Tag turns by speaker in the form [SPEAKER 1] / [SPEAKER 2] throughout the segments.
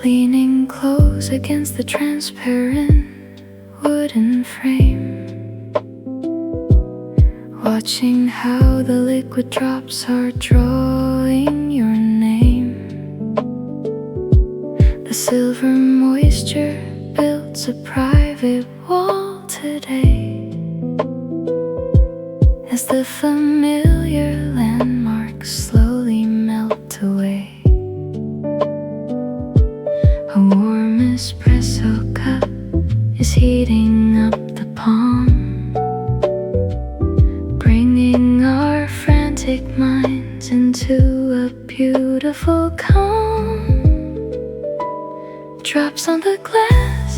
[SPEAKER 1] Leaning close against the transparent wooden frame, watching how the liquid drops are drawing your name. The silver moisture builds a private wall today, as the familiar landmarks slowly melt away. A warm espresso cup is heating up the palm, bringing our frantic minds into a beautiful calm. Drops on the glass,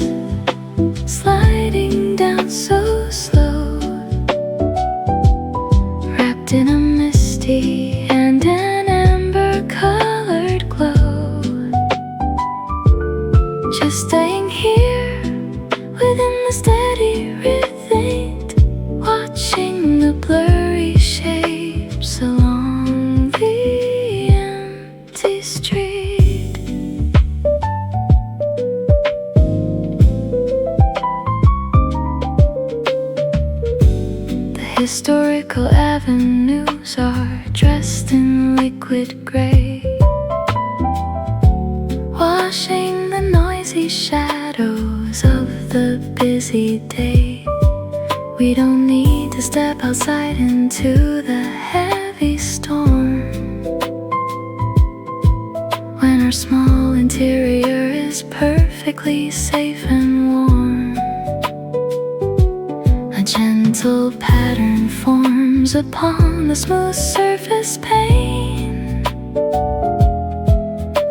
[SPEAKER 1] sliding down so slow, wrapped in a misty and an amber-colored glow. Just staying here within the steady rhythm, watching the blurry shapes along the empty street. The historical avenues are dressed in liquid gray, washing the noisy shadows of the busy day. We don't need to step outside into the heavy storm, when our small interior is perfectly safe and warm. A gentle pattern forms upon the smooth surface pane,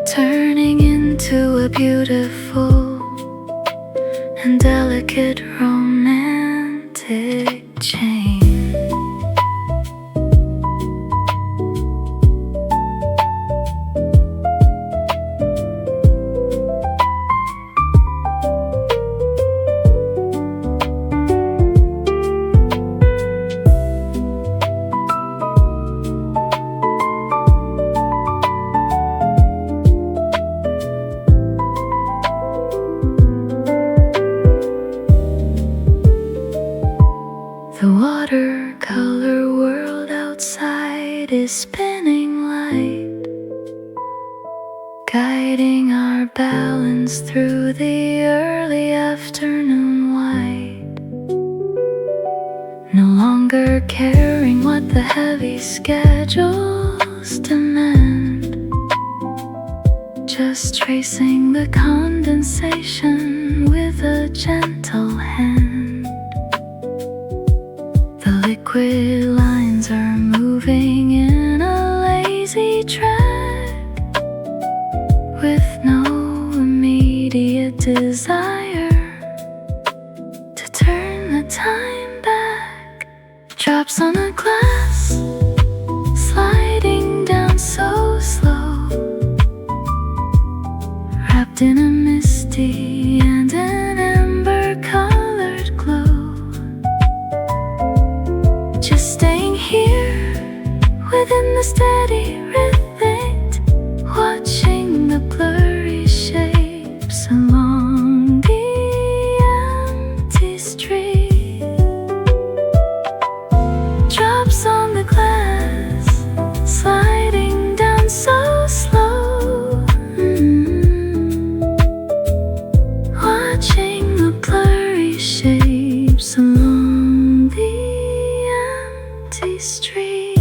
[SPEAKER 1] turning into a beautiful and delicate romantic chain. The watercolor world outside is spinning light, guiding our balance through the early afternoon light. No longer caring what the heavy schedules demand, just tracing the condensation with a gentle hand. The liquid lines are moving in a lazy track, with no immediate desire to turn the time back. Drops on the glass, sliding down so slow, wrapped in a misty and an amber-colored glow. Just staying here within the steady rhythm, watching the blurry shapes along the empty street. Drops on the glass, sliding down so slow, watching the blurry shapes along the empty street.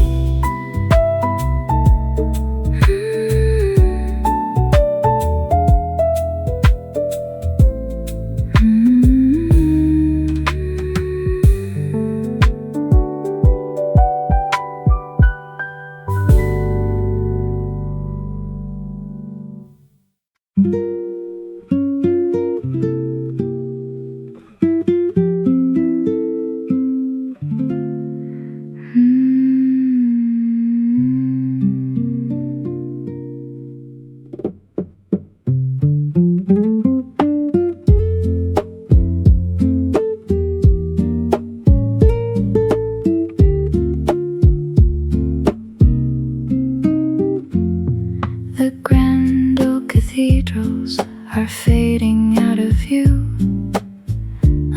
[SPEAKER 1] are fading out of view.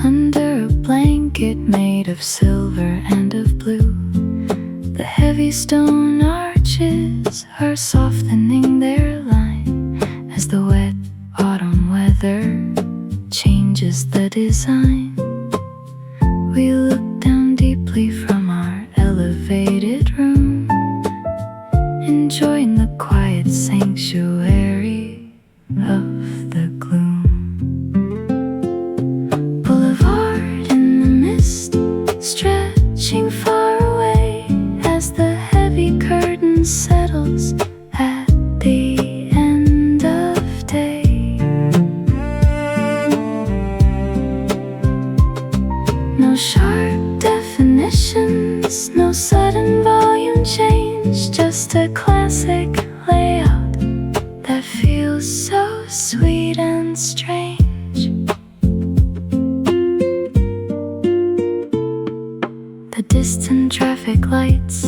[SPEAKER 1] Under a blanket made of silver and of blue, the heavy stone arches are softening their line as the wet autumn weather changes the design. We look down deeply from our elevated room, enjoying the quiet sanctuary of the gloom. Boulevard in the mist, stretching far away as the heavy curtain settles at the end of day. No sharp definitions, no sudden volume change, just a classic layout that feels so sweet and strange. The distant traffic lights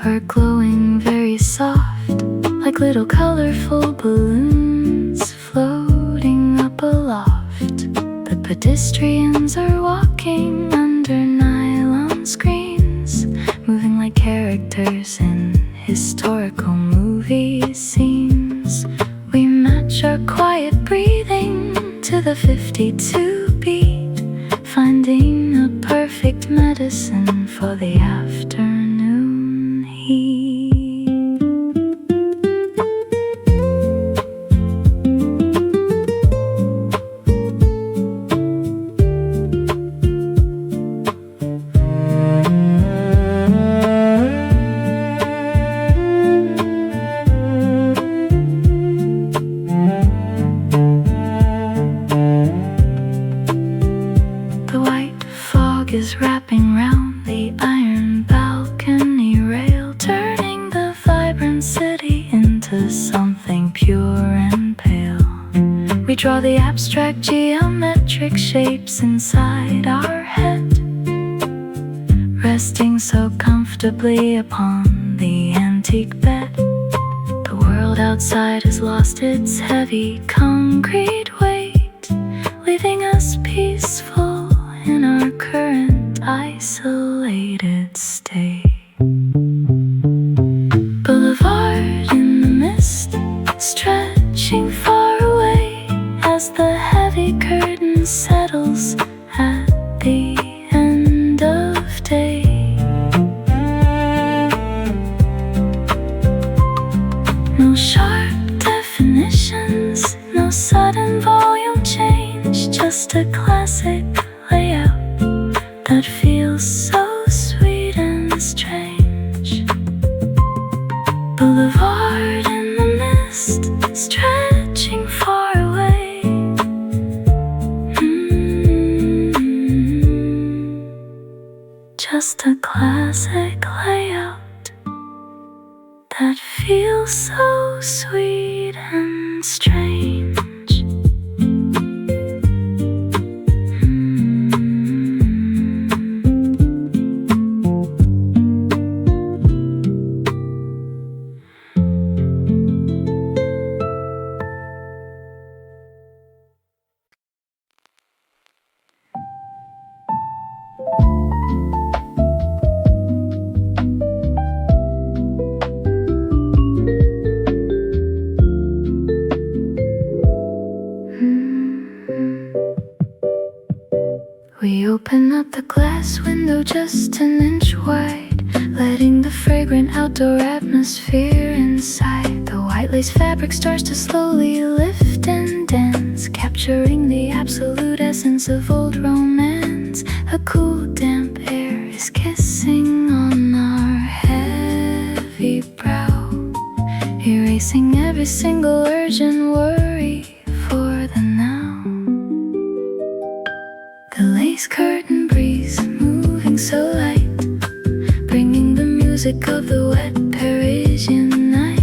[SPEAKER 1] are glowing very soft, like little colorful balloons floating up aloft. The pedestrians are walking under nylon screens, moving like characters in historical movie scenes. We match our quiet breathing to the 52 beat, finding a perfect medicine for the afternoon heat. Is wrapping round the iron balcony rail, turning the vibrant city into something pure and pale. We draw the abstract geometric shapes inside our head, resting so comfortably upon the antique bed. The world outside has lost its heavy concrete weight, leaving us peaceful in our current isolated state. Boulevard in the mist, stretching far away as the heavy curtain settles at the end of day. No sharp definitions, no sudden volume change, just a classic layout that feels so sweet and strange. Boulevard in the mist, stretching far away. Just a classic layout that feels so sweet and strange. We open up the glass window just an inch wide, letting the fragrant outdoor atmosphere inside. The white lace fabric starts to slowly lift and dance, capturing the absolute essence of old romance. A cool damp air is kissing on our heavy brow, erasing every single urgent worry for the now. The lace curtain breeze moving so light, bringing the music of the wet Parisian night.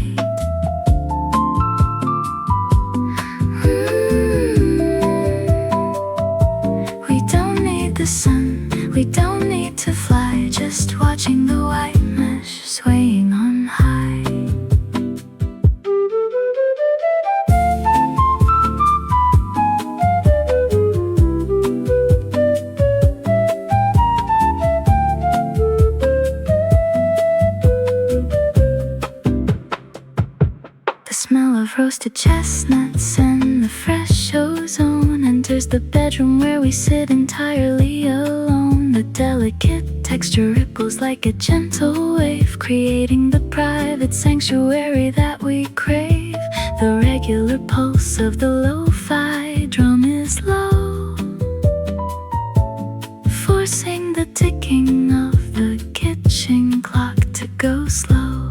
[SPEAKER 1] We don't need the sun, we don't need to fly, just watching the white mesh swaying on high. to chestnuts and the fresh ozone enters the bedroom where we sit entirely alone. The delicate texture ripples like a gentle wave, creating the private sanctuary that we crave. The regular pulse of the lo-fi drum is low, forcing the ticking of the kitchen clock to go slow.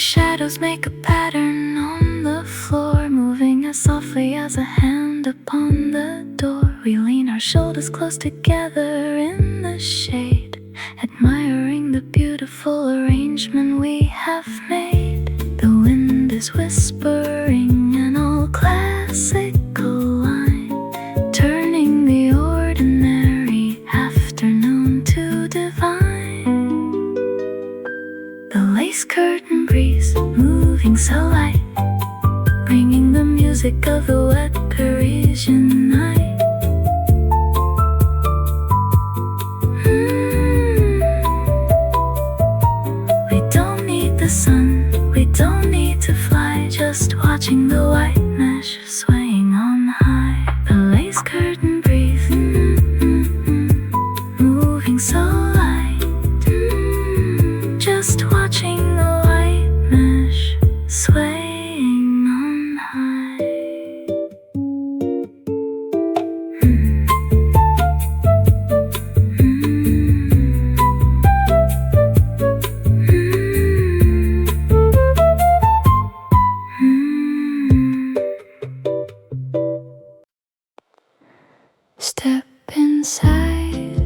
[SPEAKER 1] Shadows make a pattern on the floor, moving as softly as a hand upon the door. We lean our shoulders close together in the shade, admiring the beautiful arrangement we have made. The wind is whispering an old classical line, turning the ordinary afternoon to divine. The lace curtain breeze moving so light, bringing the music of the wet Parisian night. We don't need the sun, we don't need to fly, just watching the white mesh swaying on high. The lace curtain breeze moving so light, just watching the white mesh swaying on high. Step inside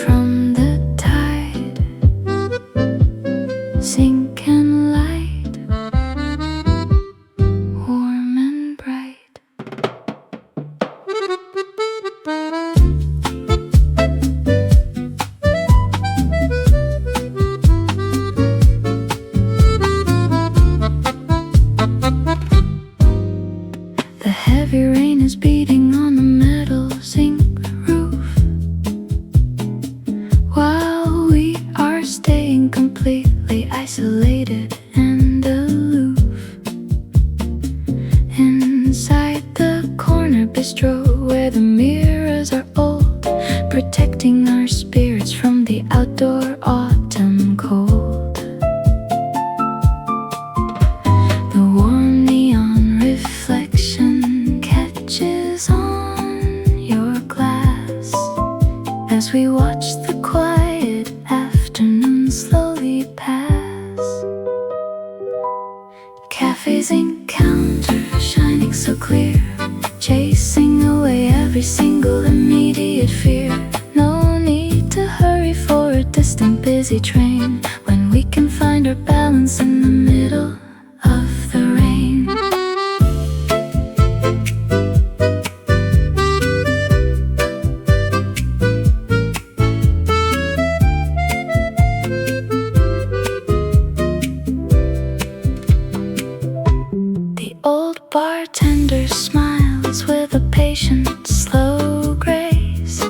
[SPEAKER 1] from the tide, Zinc and light, warm and bright. The heavy rain is beating on the metal zinc roof, while we are staying completely isolated and aloof. Inside the corner bistro where the mirrors are old, protecting our spirits from the outdoor autumn cold. The warm neon reflection catches on your glass as we watch the quiet afternoon slowly pass. Cafe's encounter shining so clear, chasing away every single immediate fear. No need to hurry for a distant busy train, when we can find our balance in the middle of the rain. The old bartender smiles with a patient, slow grace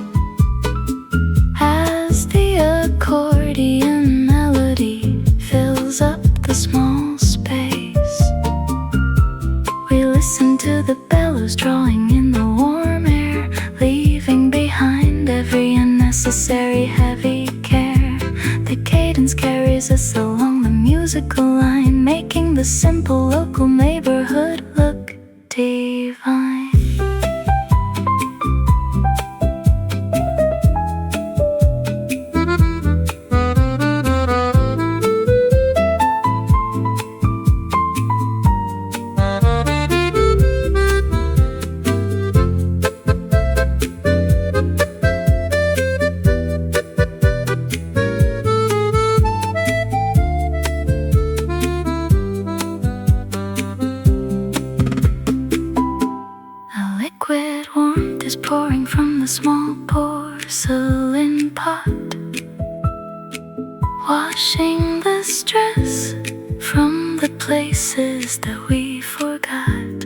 [SPEAKER 1] as the accordion melody fills up the small space. We listen to the bellows drawing in the warm air, leaving behind every unnecessary heavy care. The cadence carries us along the musical line, making the simple local neighborhood look divine. pouring from the small porcelain pot, washing the stress from the places that we forgot.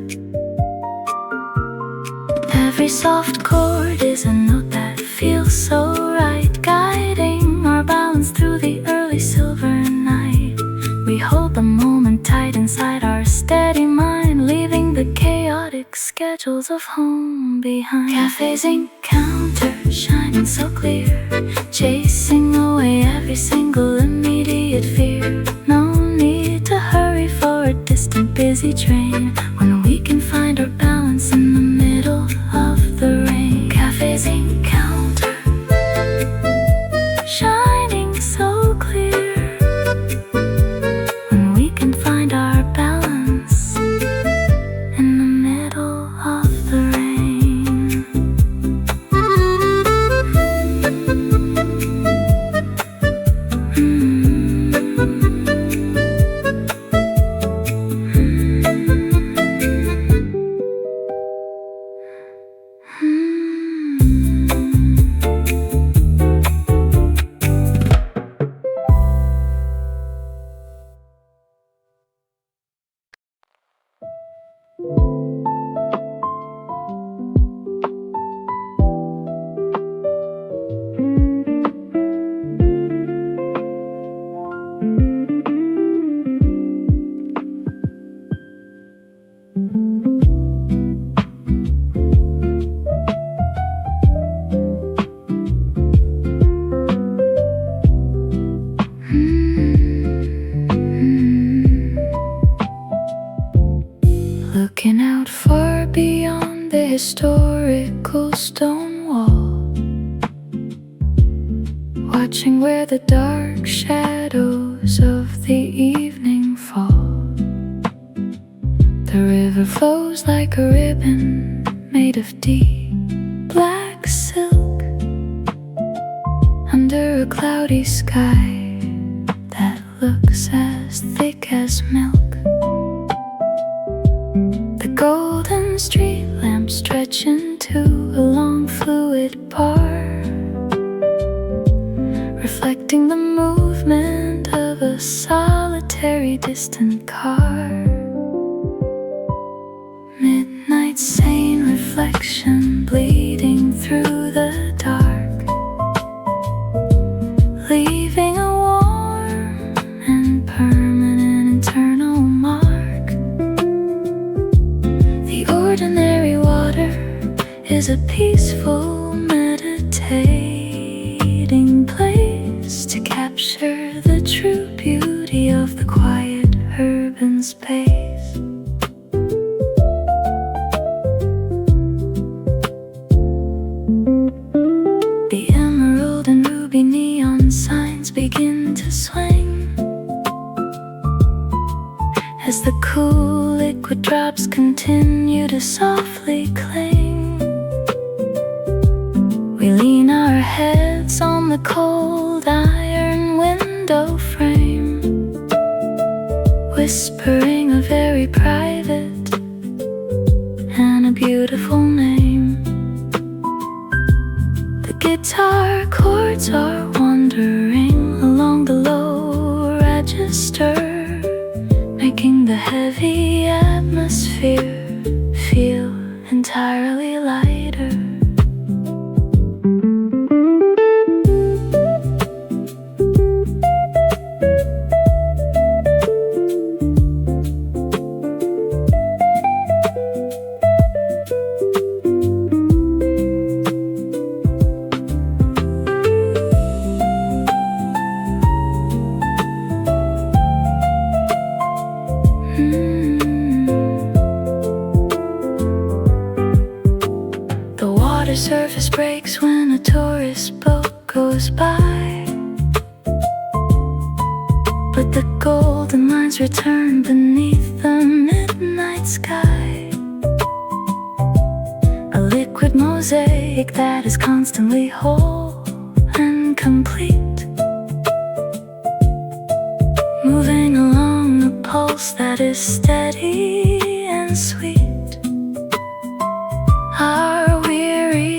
[SPEAKER 1] Every soft chord is a note that feels so right, guiding our balance through the early silver night. We hold the moment tight inside our steady mind, leaving the chaotic schedules of home behind. Café Zinc counter shining so clear, chasing away every single immediate fear. No need to hurry for a distant busy train, when we can find our balance in the middle of the rain. Café Zinc counter shining so clear, when we can find our balance in the middle of the rain. Looking out far beyond the historical stone wall, watching where the dark shadows of the evening fall. The river flows like a ribbon made of deep black silk, under a cloudy sky that looks as thick as milk. The golden street lamps stretch into a long fluid bar, reflecting the movement of a solitary distant car. Midnight Seine reflection bleeding through the dark, leaving a warm and permanent internal mark. The ordinary water is a peaceful meditating place to capture the true beauty of the quiet urban space. The emerald and ruby neon signs begin to swing as the cool liquid drops continue to softly cling. We lean our heads on the cold iron window frame, whispering a very private and a beautiful name. The guitar chords are wandering along the low register, making the heavy atmosphere feel entirely lighter. The water surface breaks when a tourist boat goes by, but the golden lines return beneath the midnight sky. A liquid mosaic that is constantly whole and complete, moving along a pulse that is steady and sweet. Our weary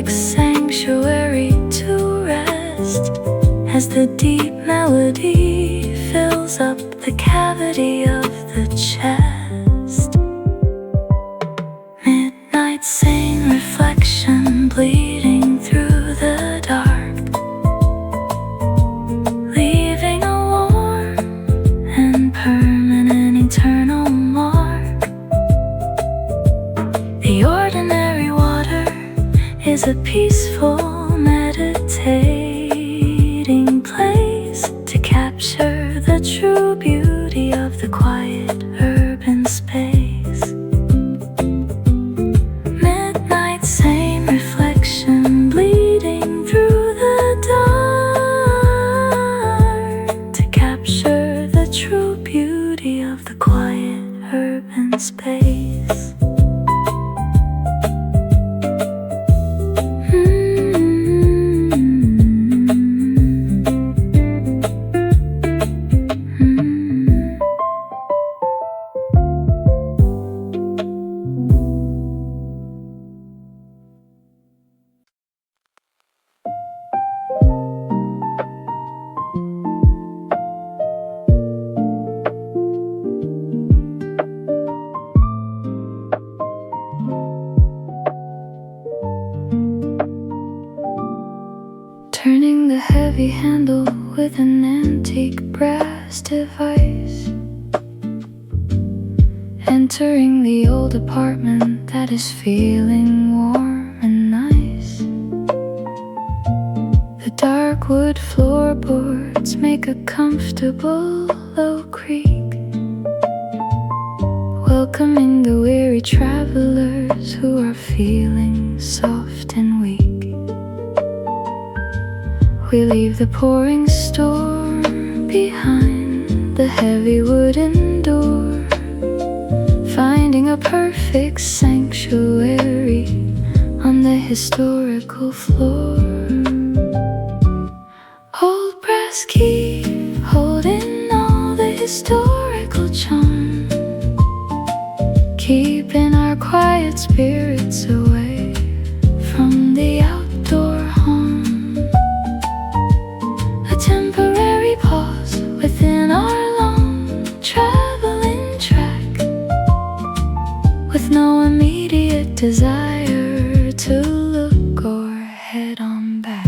[SPEAKER 1] perfect sanctuary to rest, as the deep melody fills up the cavity of the chest. Midnight Seine reflection bleeding through the dark, leaving a warm and permanent eternal mark. The ordinary water is a peaceful meditating place to capture the true beauty of the quiet urban space. Midnight Seine reflection bleeding through the dark to capture the true beauty of the quiet urban space. Turning the heavy handle with an antique brass device, entering the old apartment that is feeling warm and nice. The dark wood floorboards make a comfortable low creak, welcoming the weary travelers who are feeling soft and weak. We leave the pouring storm behind the heavy wooden door, finding a perfect sanctuary on the historical floor. Old brass key holding all the historical charm, keeping our quiet spirits away from the outdoor harm. A temporary pause within our long traveling track, with no immediate desire to look or head on back.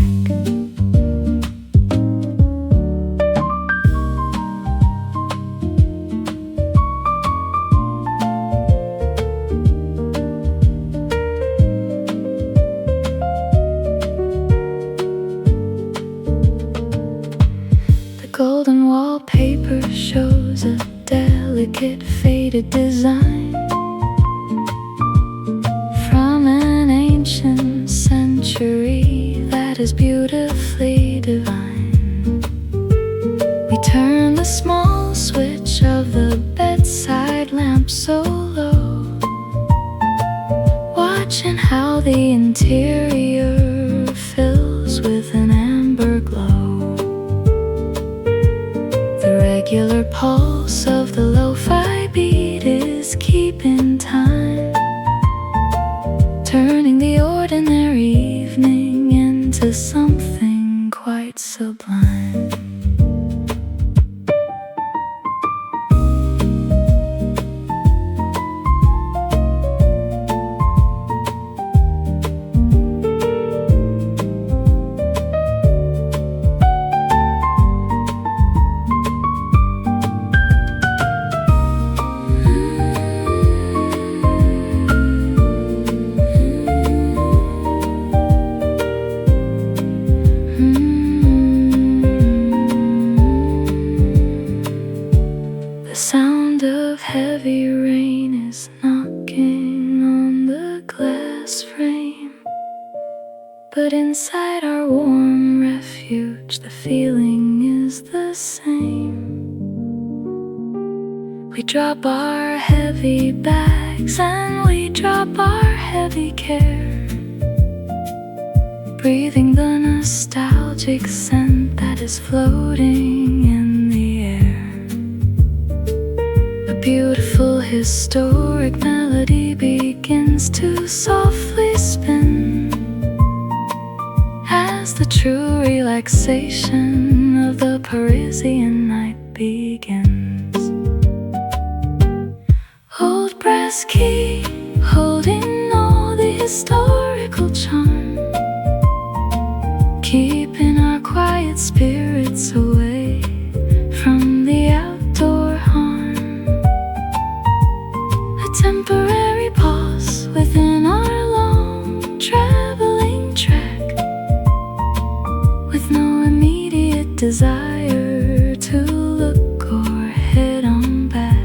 [SPEAKER 1] Golden wallpaper shows a delicate faded design from an ancient century that is beautifully divine. We turn the small switch of the bedside lamp so low, watching how the interior fills with an amber glow. The regular pulse of the lo-fi beat is keeping time, turning the ordinary evening into something quite sublime. The sound of heavy rain is knocking on the glass frame, but inside our warm refuge the feeling is the same. We drop our heavy bags and we drop our heavy care, breathing the nostalgic scent that is floating in the air. A beautiful historic melody begins to softly spin, as the true relaxation of the Parisian night begins. Old brass key, holding all the historical charm, keeping our quiet spirits away from the outdoor harm. A temporary pause within our long traveling track, with no immediate desire to look or head on back.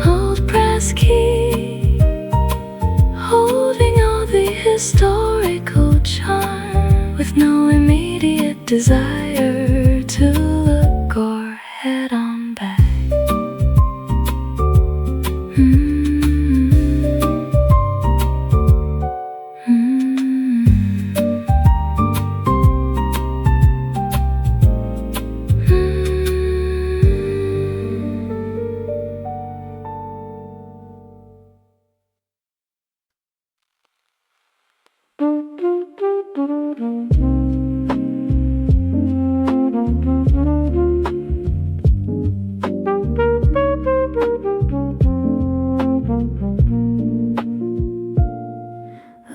[SPEAKER 1] Old brass key, holding all the historical charm, with no immediate desire to look or head on back.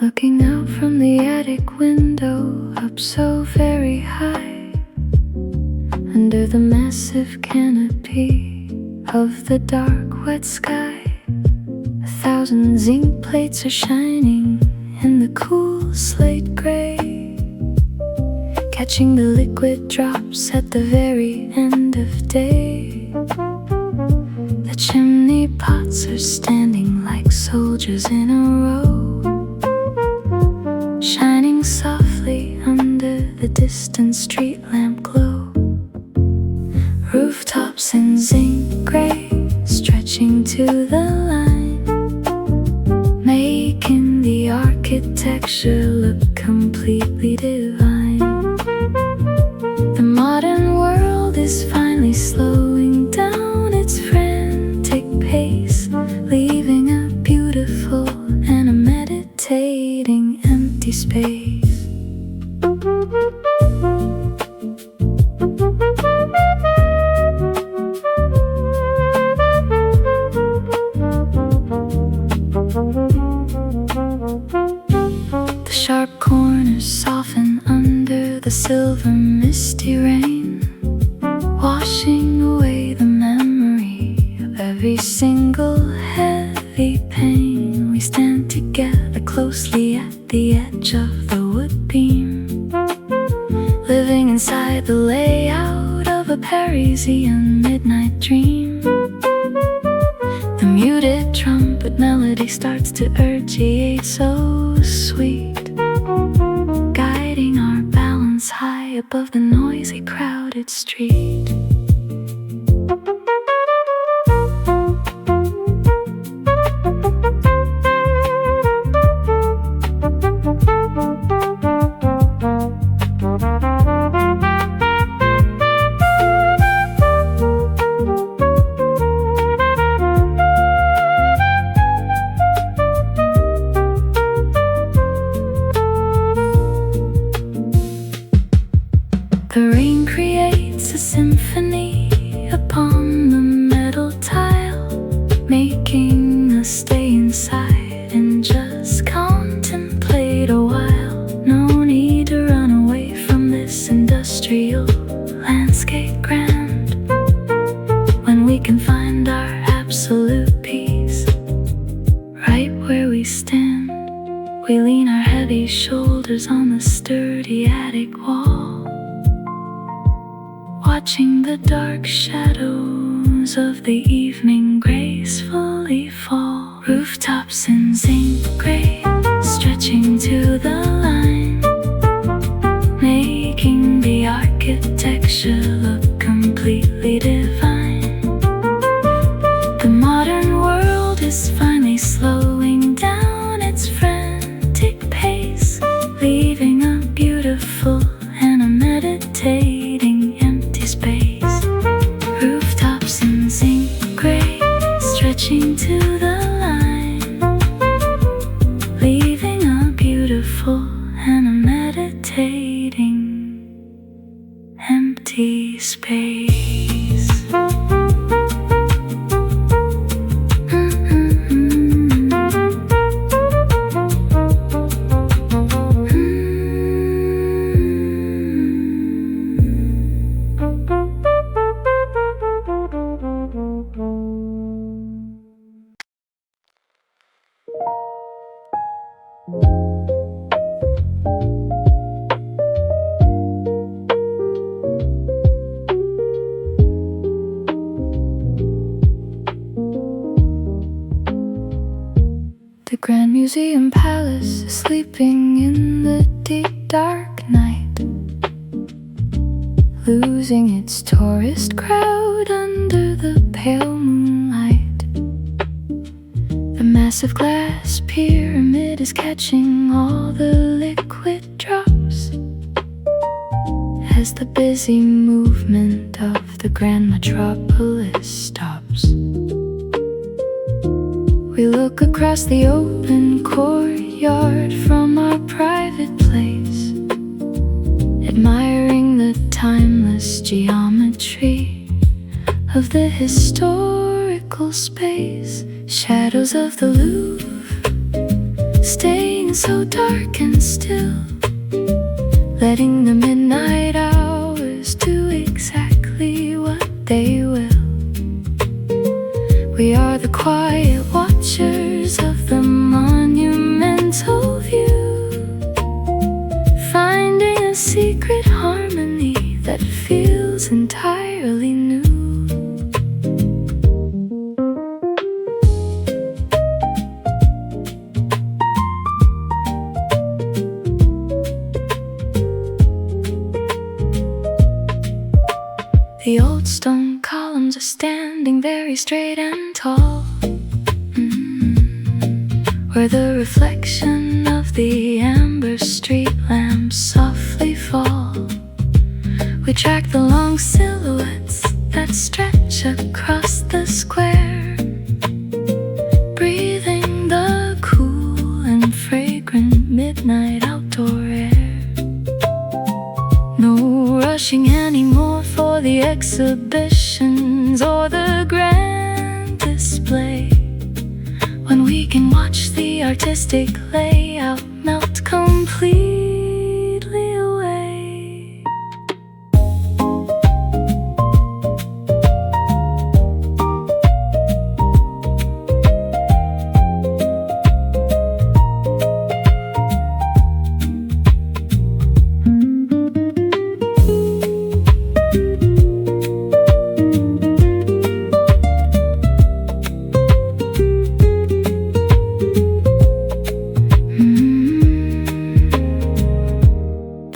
[SPEAKER 1] Looking out from the attic window, up so very high, under the massive canopy of the dark wet sky, 1,000 zinc plates are shining in the cool slate gray, catching the liquid drops at the very end of day. The chimney pots are standing like soldiers in a row, shining softly under the distant street lamp glow. Rooftops in zinc gray, stretching to the line, making the architecture look completely divine. The modern world is finally slowing down its frantic pace, leaving a beautiful and a meditating empty space. The sharp corners soften under the silver misty rain, washing away the memory of every single heavy pain. We stand together closely at the edge of the wood beam, living inside the layout of a Parisian midnight dream. The muted trumpet melody starts to urgiate so sweet, guiding our balance high above the noisy crowded street. The rain creates a symphony upon the metal tile, making us stay inside and just contemplate a while. No need to run away from this industrial landscape grand, when we can find our absolute peace right where we stand. We lean our heavy shoulders on the sturdy attic wall, watching the dark shadows of the evening gracefully fall. Rooftops in zinc gray, stretching to the line, making the architecture look completely divine. The modern world is finally slowing down its frantic pace, leaving a beautiful and a meditating empty space. Rooftops in zinc gray, stretching to the line, Grand Museum Palace is sleeping in the deep dark night, losing its tourist crowd under the pale moonlight. The massive glass pyramid is catching all the liquid drops as the busy movement of the grand metropolis stops. We look across the open courtyard from our private place, admiring the timeless geometry of the historical space. Shadows of the Louvre, staying so dark and still, letting the midnight hours do exactly what they will. We are the quiet watchers of the monumental view, finding a secret harmony that feels entirely new. The old stone columns are standing very straight and tall, where the reflection of the amber street lamps softly fall. We track the long silhouettes that stretch across the square, breathing the cool and fragrant midnight outdoor air. No rushing anymore for the exhibitions or the grand display, when we can watch the artistic layout melt completely away.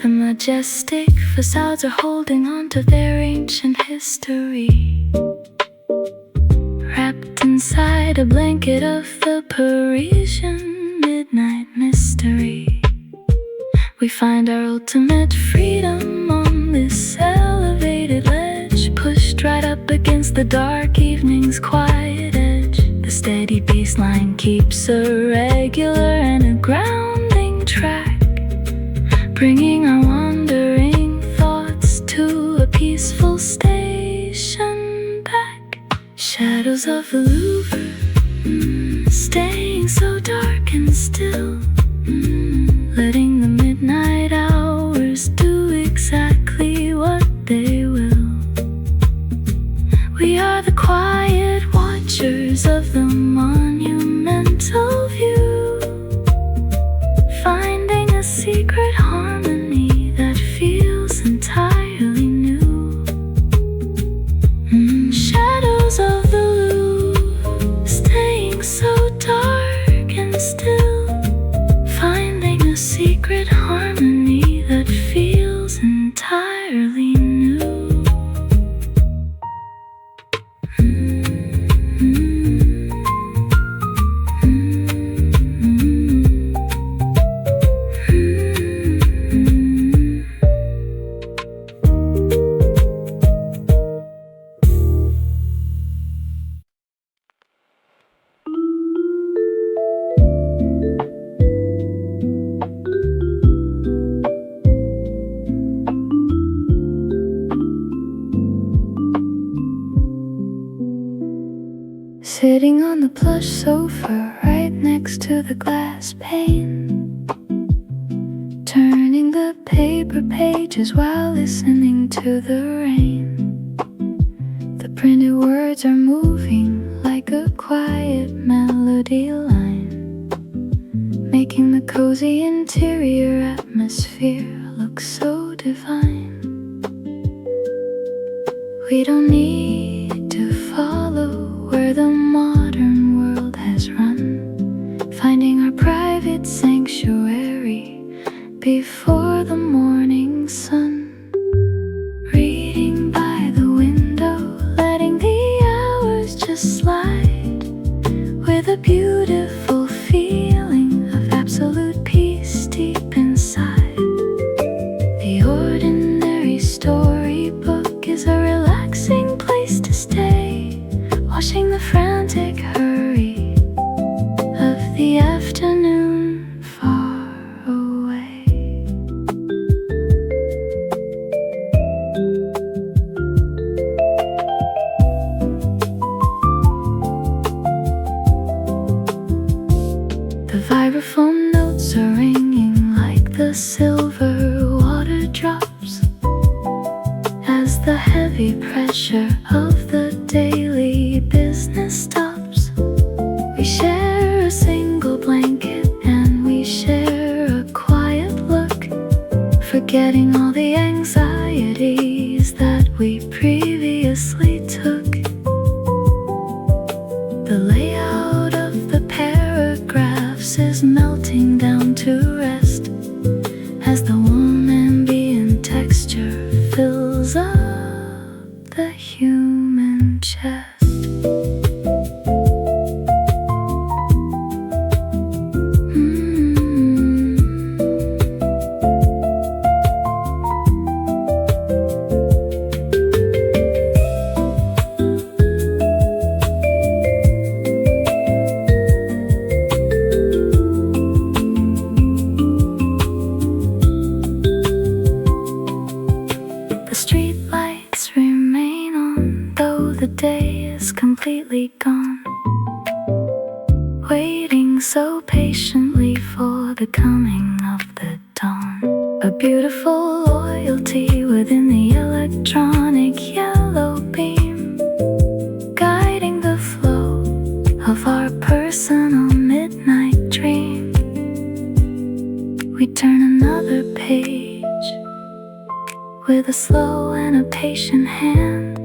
[SPEAKER 1] Majestic facades are holding on to their ancient history, wrapped inside a blanket of the Parisian midnight mystery. We find our ultimate freedom on this elevated ledge, pushed right up against the dark evening's quiet edge. The steady bass line keeps a regular and a grounding track, bringing our wandering thoughts to a peaceful station back. Shadows of the Louvre, staying so dark and still, letting the midnight hours do exactly what they will. We are the quiet watchers of the monumental view, finding a secret harmony that feels entirely new. Shadows of the Louvre, staying so dark and still, finding a secret harmony that feels entirely new. Sitting on the plush sofa right next to the glass pane, turning the paper pages while listening to the rain. The printed words are moving like a quiet melody line, making the cozy interior atmosphere look so divine. We don't need to follow where the modern world has run, finding washing the frantic hurry of the afternoon far away. The vibraphone notes are ringing like the silver water drops as the heavy pressure of the daily business stops. We share a single blanket and we share a quiet look, forgetting all the anxieties that we previously took. The layout of the paragraphs is melting down to rest as the warm ambient texture fills up the human chest. The street lights remain on, though the day is completely gone, waiting so patiently for the coming of the dawn. A beautiful loyalty within the electronic yellow beam, guiding the flow of our personal midnight dream. We turn another page with a slow and a patient hand,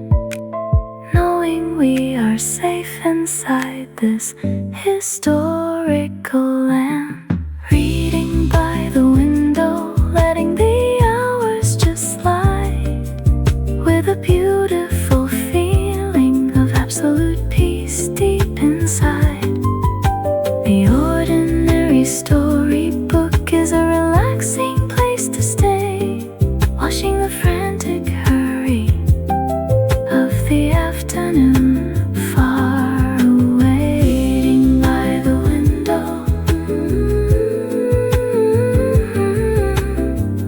[SPEAKER 1] knowing we are safe inside this historical land. Reading by the window, letting the hours just slide, with a beautiful feeling of absolute peace deep inside. The ordinary storybook is a relaxing place to stay, washing the frantic hurry of the afternoon far away. Waiting by the window,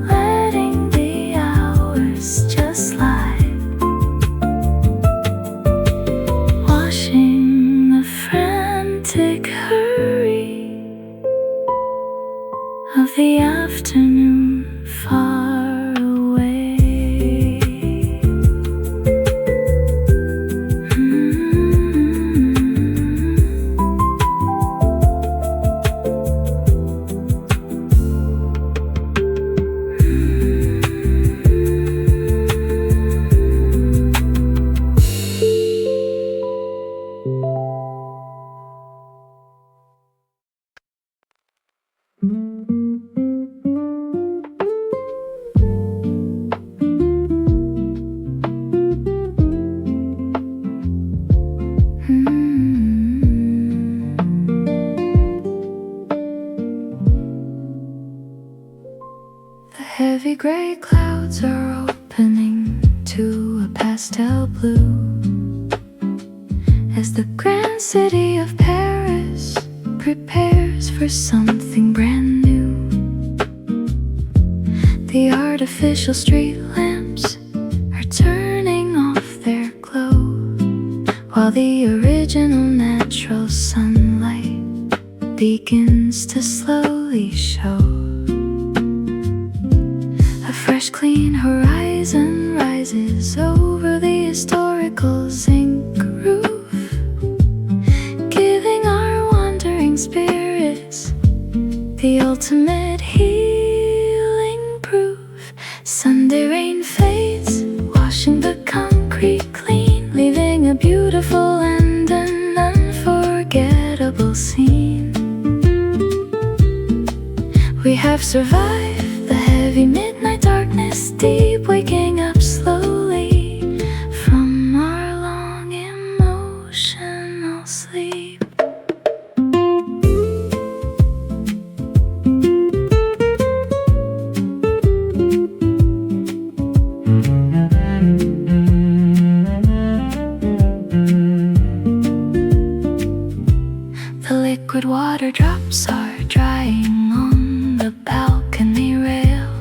[SPEAKER 1] letting the hours just slide, washing the frantic hurry of the afternoon far away. The heavy gray clouds are opening to a pastel blue as the grand city of Paris prepares for something brand new. The artificial street lamps are turning off their glow, while the original natural sunlight begins to slowly show. A fresh clean horizon rises over the historical zinc roof, giving our wandering spirits the ultimate healing proof. Sunday rain fades, washing the concrete clean, leaving a beautiful and an unforgettable scene. We have survived the heavy midnight darkness deep, waking up slowly from our long emotional sleep. Liquid water drops are drying on the balcony rail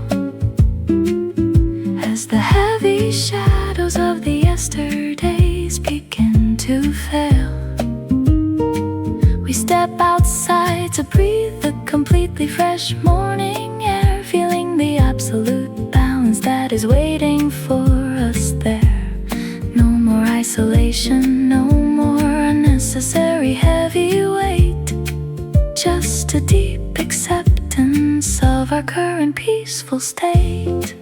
[SPEAKER 1] as the heavy shadows of the yesterdays begin to fail. We step outside to breathe the completely fresh morning air, feeling the absolute balance that is waiting for us there. No more isolation, no more unnecessary heavy weight, just a deep acceptance of our current peaceful state.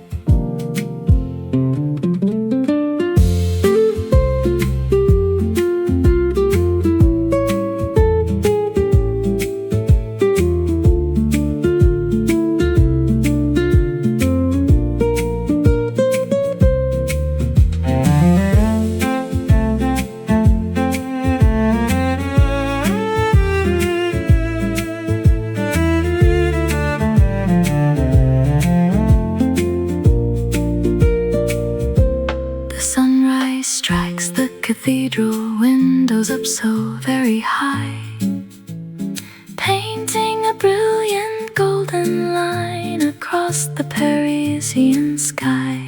[SPEAKER 1] Strikes the cathedral windows up so very high, painting a brilliant golden line across the Parisian sky.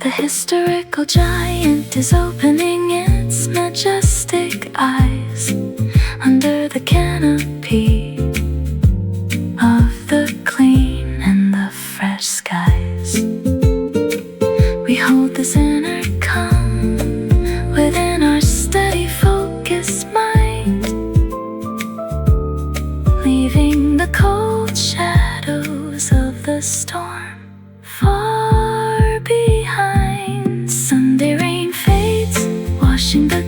[SPEAKER 1] The historical giant is opening its majestic eyes under the canopy of the clean and the fresh skies. We hold this inner calm within our steady focused mind, leaving the cold shadows of the storm far behind. Sunday rain fades, washing the